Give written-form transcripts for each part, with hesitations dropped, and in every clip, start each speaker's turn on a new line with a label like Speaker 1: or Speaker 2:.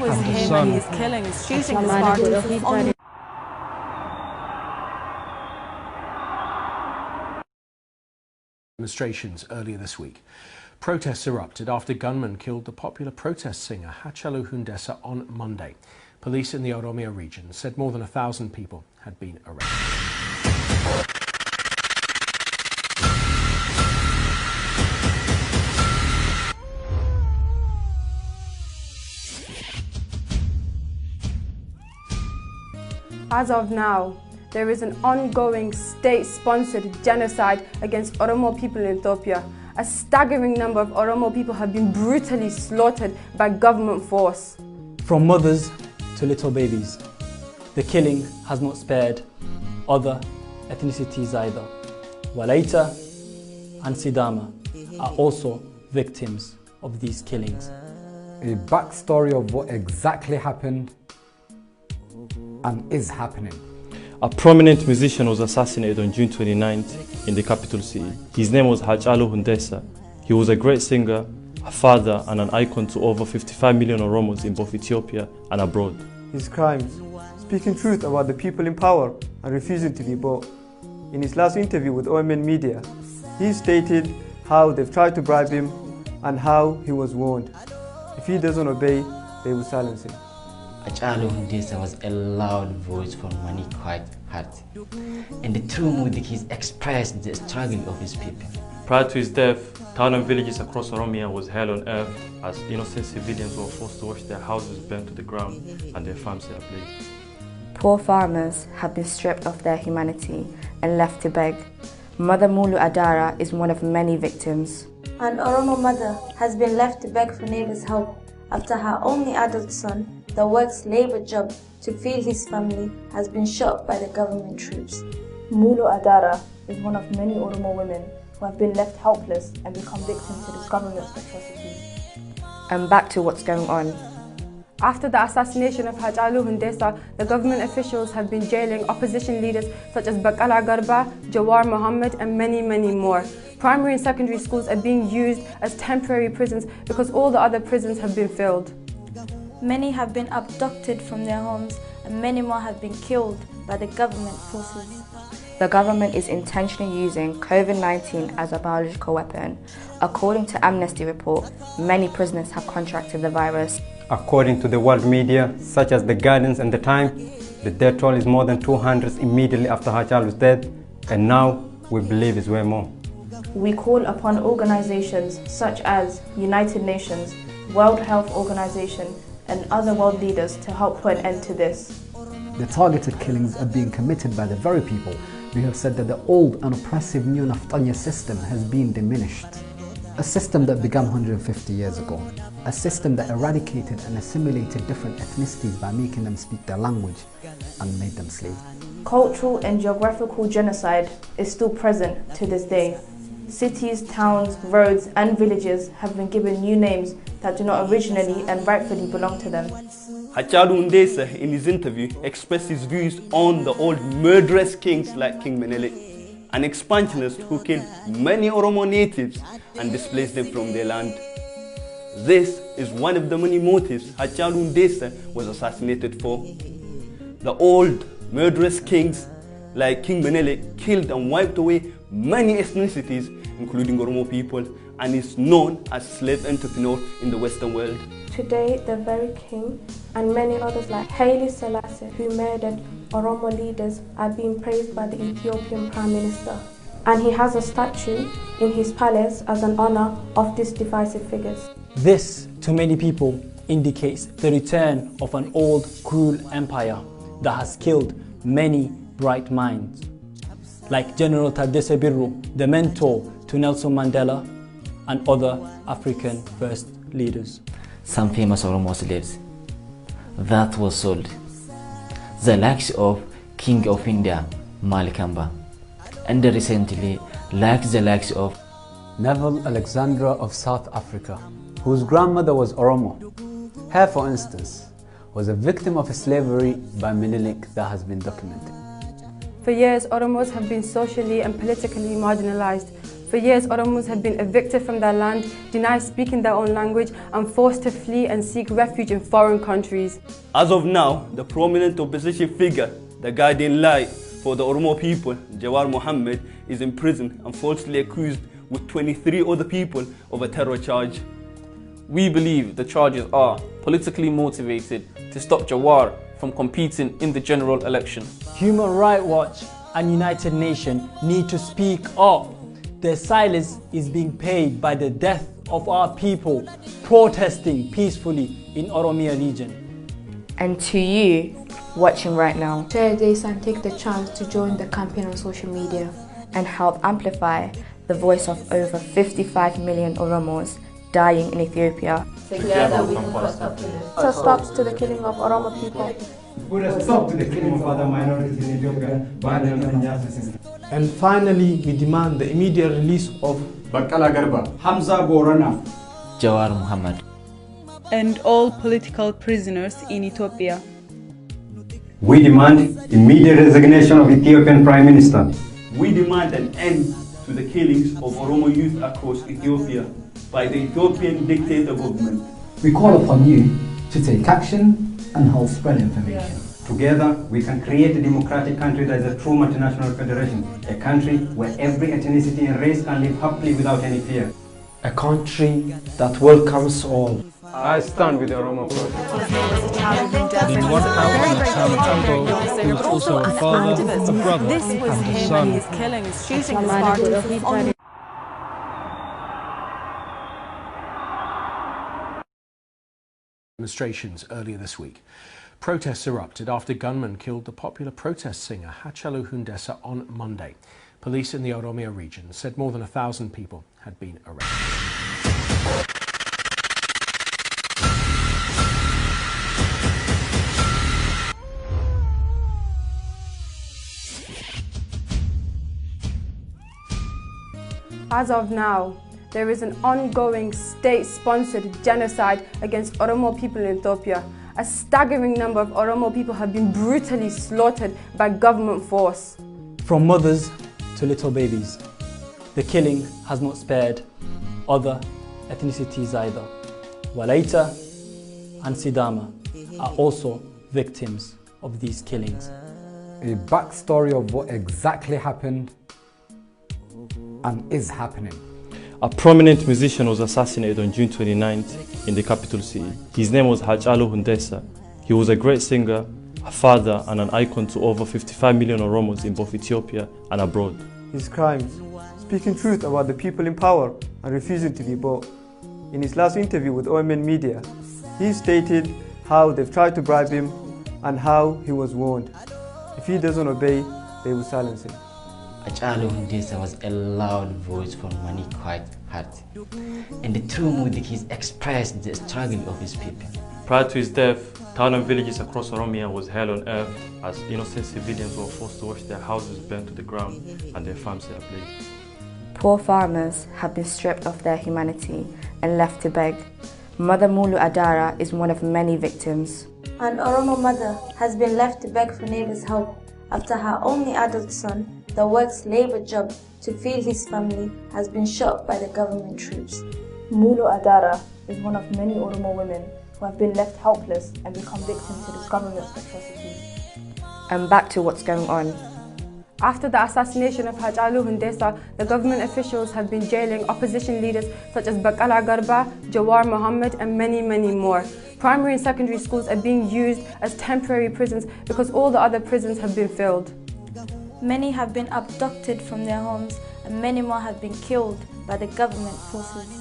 Speaker 1: is him and he's killing, he's shooting his father.
Speaker 2: Demonstrations earlier this week. Protests erupted after gunmen killed the popular protest singer Hachalu Hundessa on Monday. Police in the Oromia region said more than 1,000 people had been arrested.
Speaker 3: As of now, there is an ongoing state-sponsored genocide against Oromo people in Ethiopia. A staggering number of Oromo people have been brutally slaughtered by government force.
Speaker 4: From mothers to little babies, the killing has not spared other ethnicities either. Walaita and Sidama are also victims of these killings.
Speaker 5: A backstory of what exactly happened and is happening.
Speaker 6: A prominent musician was assassinated on June 29th in the capital city. His name was Hachalu Hundessa. He was a great singer, a father and an icon to over 55 million Oromos in both Ethiopia and abroad.
Speaker 7: His crimes, speaking truth about the people in power and refusing to be bought. In his last interview with OMN Media, he stated how they've tried to bribe him and how he was warned. If he doesn't obey, they will silence him.
Speaker 8: Hachalu Hundessa was a loud voice for many quiet hearts, and through music he expressed the struggle of his people.
Speaker 6: Prior to his death, towns and villages across Oromia was hell on earth as innocent civilians were forced to watch their houses burn to the ground and their farms set ablaze.
Speaker 9: Poor farmers have been stripped of their humanity and left to beg. Mother Mulu Adara is one of many victims.
Speaker 10: An Oromo mother has been left to beg for neighbors' help after her only adult son, that works labor job to feed his family, has been shot by the government troops.
Speaker 3: Mulu Adara is one of many Oromo women who have been left helpless and become victims to this government's atrocities.
Speaker 9: And back to what's going on.
Speaker 3: After the assassination of Hachalu Hundessa, the government officials have been jailing opposition leaders such as Bakala Garba, Jawar Mohammed and many more. Primary and secondary schools are being used as temporary prisons because all the other prisons have been filled.
Speaker 10: Many have been abducted from their homes and many more have been killed by the government forces.
Speaker 9: The government is intentionally using COVID-19 as a biological weapon. According to Amnesty report, many prisoners have contracted the virus.
Speaker 11: According to the world media, such as The Guardian and The Times, the death toll is more than 200 immediately after Hachalu's death, and now we believe it's way more.
Speaker 3: We call upon organizations such as United Nations, World Health Organization, and other world leaders to help put an end to this.
Speaker 12: The targeted killings are being committed by the very people who have said that the old and oppressive new Naftanya system has been diminished. A system that began 150 years ago. A system that eradicated and assimilated different ethnicities by making them speak their language and made them slaves.
Speaker 3: Cultural and geographical genocide is still present to this day. Cities, towns, roads and villages have been given new names that do not originally and rightfully belong to them.
Speaker 13: Hachalu Hundessa in his interview expressed his views on the old murderous kings like King Menelik, an expansionist who killed many Oromo natives and displaced them from their land. This is one of the many motives Hachalu Hundessa was assassinated for. The old murderous kings like King Menelik killed and wiped away many ethnicities, including Oromo people, and is known as slave entrepreneur in the Western world.
Speaker 3: Today, the very king and many others like Haile Selassie, who murdered Oromo leaders, are being praised by the Ethiopian Prime Minister. And he has a statue in his palace as an honor of these divisive figures.
Speaker 4: This, to many people, indicates the return of an old, cruel empire that has killed many bright minds, like General Tadesse Birru, the mentor to Nelson Mandela and other African first leaders.
Speaker 8: Some famous Oromo slaves that was sold, the likes of King of India, Malikamba, and recently the likes of
Speaker 12: Neville Alexandra of South Africa, whose grandmother was Oromo. Her, for instance, was a victim of slavery by Menelik that has been documented.
Speaker 3: For years, Oromos have been socially and politically marginalized. For years, Oromos have been evicted from their land, denied speaking their own language, and forced to flee and seek refuge in foreign countries.
Speaker 13: As of now, the prominent opposition figure, the guardian light for the Oromo people, Jawar Mohammed, is in prison and falsely accused with 23 other people of a terror charge.
Speaker 14: We believe the charges are politically motivated to stop Jawar from competing in the general election.
Speaker 4: Human Rights Watch and United Nations need to speak up. Their silence is being paid by the death of our people protesting peacefully in Oromia region.
Speaker 9: And to you watching right now,
Speaker 15: share this and take the chance to join the campaign on social media
Speaker 9: and help amplify the voice of over 55 million Oromos dying in Ethiopia.
Speaker 15: Together we can put stop to this. So stop to the killing of Oromo people.
Speaker 11: Put a stop to the killing of other minorities in Ethiopia by the justice system.
Speaker 16: And finally, we demand the immediate release of
Speaker 11: Baqqalaa Garbaa, Hamza Boorana,
Speaker 8: Jawar Mohammed,
Speaker 1: and all political prisoners in Ethiopia.
Speaker 11: We demand immediate resignation of Ethiopian Prime Minister.
Speaker 13: We demand an end to the killings of Oromo youth across Ethiopia by the Ethiopian dictator government.
Speaker 12: We call upon you to take action and help spread information.
Speaker 11: Together, we can create a democratic country that is a true multinational federation, a country where every ethnicity and race can live happily without any fear.
Speaker 16: a country that welcomes all.
Speaker 7: I stand with the Oromo protest.
Speaker 17: In one house in the town of Qeerroo, he was also a father, a brother, and a son.
Speaker 1: His killing is shooting his partner.
Speaker 2: Demonstrations earlier this week. Protests erupted after gunmen killed the popular protest singer Qeerroo Hundessa on Monday. Police in the Oromia region said more than 1,000 people had been arrested.
Speaker 3: As of now, there is an ongoing state-sponsored genocide against Oromo people in Ethiopia. A staggering number of Oromo people have been brutally slaughtered by government force.
Speaker 4: From mothers to little babies, the killing has not spared other ethnicities either. Walaita and Sidama are also victims of these killings.
Speaker 5: A backstory of what exactly happened and is happening.
Speaker 6: A prominent musician was assassinated on June 29th in the capital city. His name was Qeerroo Hundessa. He was a great singer, a father and an icon to over 55 million Oromos in both Ethiopia and abroad.
Speaker 7: His crimes, speaking truth about the people in power and refusing to be bought. In his last interview with OMN Media, he stated how they've tried to bribe him and how he was warned. If he doesn't obey, they will silence him.
Speaker 8: Qeerroo Hundessa was a loud voice for many quiet hearts, and through music he expressed the struggle of his people.
Speaker 6: Prior to his death, towns and villages across Oromia was hell on earth as innocent civilians were forced to watch their houses burn to the ground and their farms set ablaze.
Speaker 9: Poor farmers have been stripped of their humanity and left to beg. Mother Mulu Adara is one of many victims.
Speaker 10: An Oromo mother has been left to beg for neighbors' help after her only adult son, that works labor job to feed his family, has been shot by the government troops.
Speaker 15: Mulu Adara is one of many Oromo women who have been left helpless and become victims to this government's atrocities.
Speaker 9: And back to what's going on.
Speaker 3: After the assassination of Qeerroo Hundessa, the government officials have been jailing opposition leaders such as Baqqalaa Garbaa, Jawar Mohammed and many more. Primary and secondary schools are being used as temporary prisons because all the other prisons have been filled.
Speaker 10: Many have been abducted from their homes and many more have been killed by the government forces.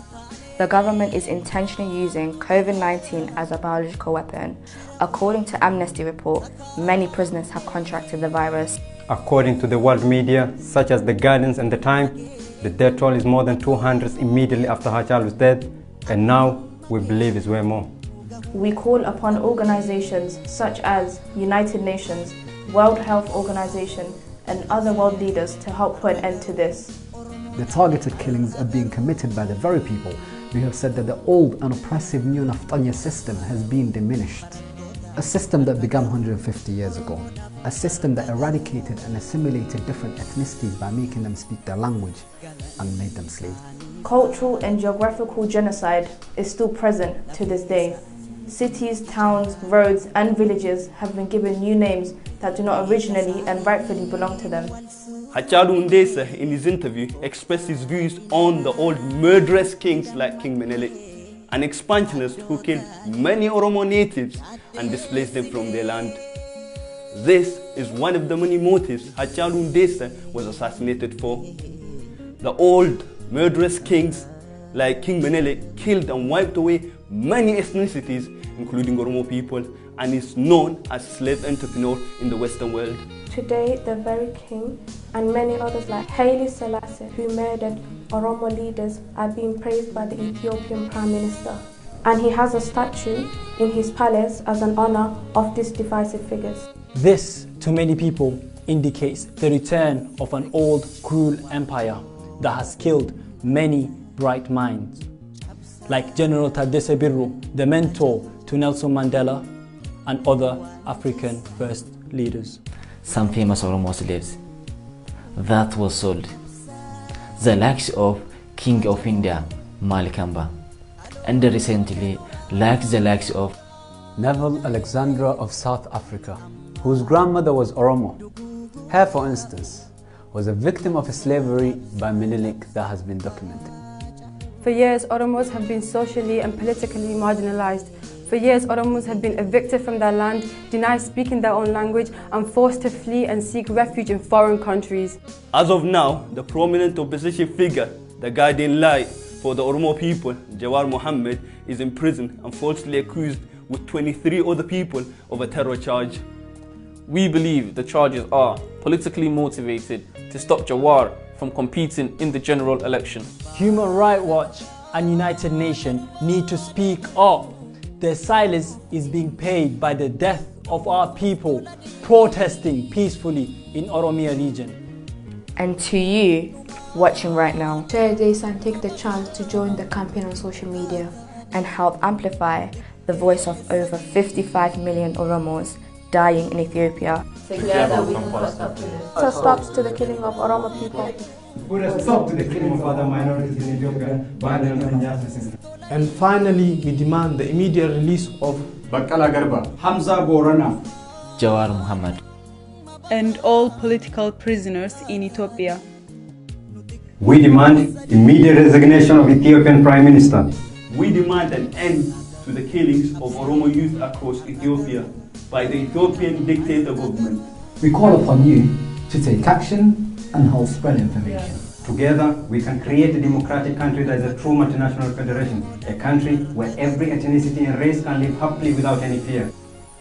Speaker 9: The government is intentionally using COVID-19 as a biological weapon. According to Amnesty report, many prisoners have contracted the virus.
Speaker 11: According to the world media, such as The Guardian and The Time, the death toll is more than 200 immediately after Qeerroo's death, and now we believe it's way more.
Speaker 15: We call upon organizations such as United Nations, World Health Organization, and other world leaders to help put an end to this.
Speaker 12: The targeted killings are being committed by the very people who have said that the old and oppressive new Naftanya system has been diminished. A system that began 150 years ago. A system that eradicated and assimilated different ethnicities by making them speak their language and made them slaves.
Speaker 15: Cultural and geographical genocide is still present to this day. Cities, towns, roads and villages have been given new names that do not originally and rightfully belong to them.
Speaker 13: Qeerroo in his interview expressed his views on the old murderous kings like King Menelik, an expansionist who killed many Oromo natives and displaced them from their land. This is one of the many motives Qeerroo was assassinated for. The old murderous kings like King Menelik killed and wiped away many ethnicities, including Oromo people, and is known as slave entrepreneur in the Western world.
Speaker 15: Today, the very king and many others like Haile Selassie, who murdered Oromo leaders, are being praised by the Ethiopian Prime Minister. And he has a statue in his palace as an honor of these divisive figures.
Speaker 4: This, to many people, indicates the return of an old, cruel empire that has killed many bright minds, like General Tadesse Birru, the mentor to Nelson Mandela and other African first leaders.
Speaker 8: Some famous Oromo slaves that was sold, the likes of King of India, Malikamba, and recently the likes of
Speaker 18: Neville Alexandra of South Africa, whose grandmother was Oromo. Her, for instance, was a victim of slavery by Menelik that has been documented.
Speaker 3: For years, Oromos have been socially and politically marginalized. For years, Oromos have been evicted from their land, denied speaking their own language, and forced to flee and seek refuge in foreign countries.
Speaker 13: As of now, the prominent opposition figure, the guardian light for the Oromo people, Jawar Mohammed, is in prison and falsely accused with 23 other people of a terror charge.
Speaker 14: We believe the charges are politically motivated to stop Jawar from competing in the general election.
Speaker 4: Human Rights Watch and United Nations need to speak up. Their silence is being paid by the death of our people protesting peacefully in Oromia region.
Speaker 9: And to you watching right now,
Speaker 3: share this and take the chance to join the campaign on social media
Speaker 9: and help amplify the voice of over 55 million Oromos dying in Ethiopia.
Speaker 3: Together we can put stop to this. So stop to the killing of Oromo people.
Speaker 11: Put a stop to the killing of other minorities in Ethiopia by the Oromia system.
Speaker 16: And finally, we demand the immediate release of
Speaker 11: Baqqala Garba, Hamza Borana,
Speaker 8: Jawar Mohammed,
Speaker 1: and all political prisoners in Ethiopia.
Speaker 11: We demand immediate resignation of Ethiopian Prime Minister.
Speaker 13: We demand an end to the killings of Oromo youth across Ethiopia by the Ethiopian dictator government.
Speaker 12: We call upon you to take action and help spread information.
Speaker 11: Together, we can create a democratic country that is a true multinational federation, a country where every ethnicity and race can live happily without any fear.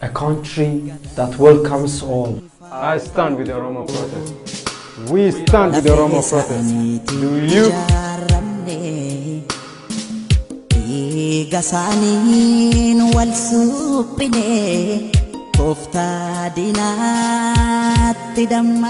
Speaker 19: A country that welcomes all.
Speaker 11: I stand with the Oromo protest. We stand with the Oromo protest. Do you?
Speaker 20: Gasanin wal supine kofta dinat tidam